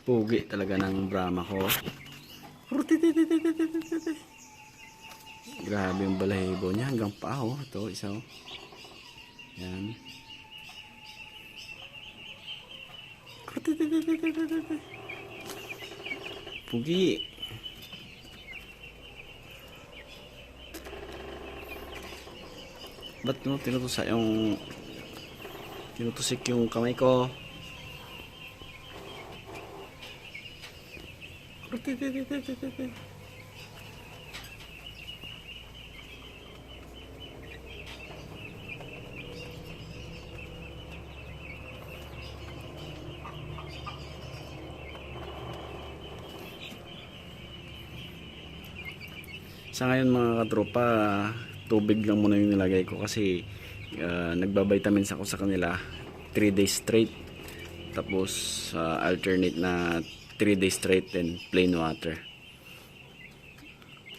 Pugi talaga ng Brahma ko. Grabe yung balahibo niya hanggang paa oh. Ito isa oh. Yan. Pugi. Ba't no tinutusik yung kamay ko? Sa ngayon mga katropa, tubig lang muna yung nilagay ko kasi nagbabitamins ako sa kanila 3 days straight. Tapos alternate na 3 days straight and plain water.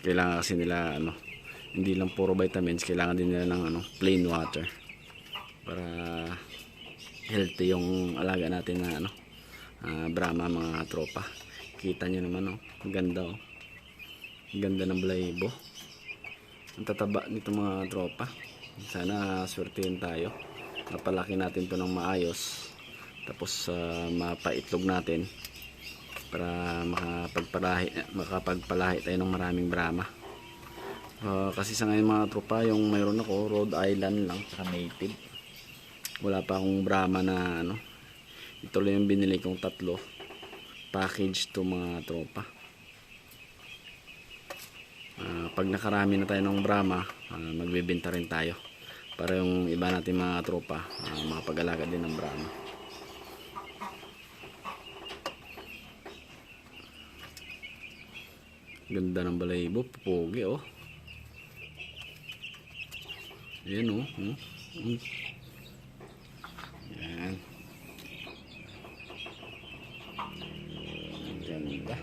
Kailangan kasi nila hindi lang puro vitamins, kailangan din nila ng plain water para healthy yung alaga natin na Brahma mga tropa. Kita nyo naman ang ganda oh. Ganda ng balahibo. Ang tataba nito mga tropa. Sana swertihin tayo. Napalaki natin to ng maayos. Tapos mapaitlog natin para makapagpalahi tayo ng maraming Brahma. Kasi sa ngayon mga tropa, yung mayroon ako Rhode Island lang saka native. Wala pa akong Brahma na ito lang yung binili kong 3 package to mga tropa. Pag nakarami na tayo ng Brahma, magbebenta rin tayo para yung iba natin mga tropa makapag-alaga din ng Brahma. Ganda ng balahibo, pupugi oh. Ayan oh. Yan. Ganda.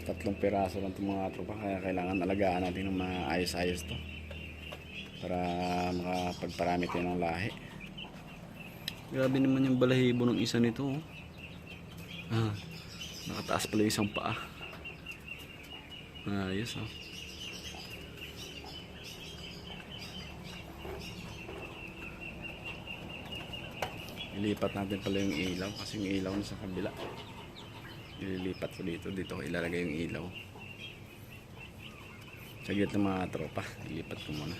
3 piraso lang itong mga tropa, kaya kailangan alagaan natin ng maayos-ayos to para makapagparami tayo ng lahi. Grabe naman yung balahibo ng isa nito oh. Nakataas pala yung isang paa. Ayos oh. Ilipat natin pala yung ilaw kasi yung ilaw na sa kabila. Ililipat ko dito ko ilalagay yung ilaw. Saglit ng mga tropa, ilipat ko muna.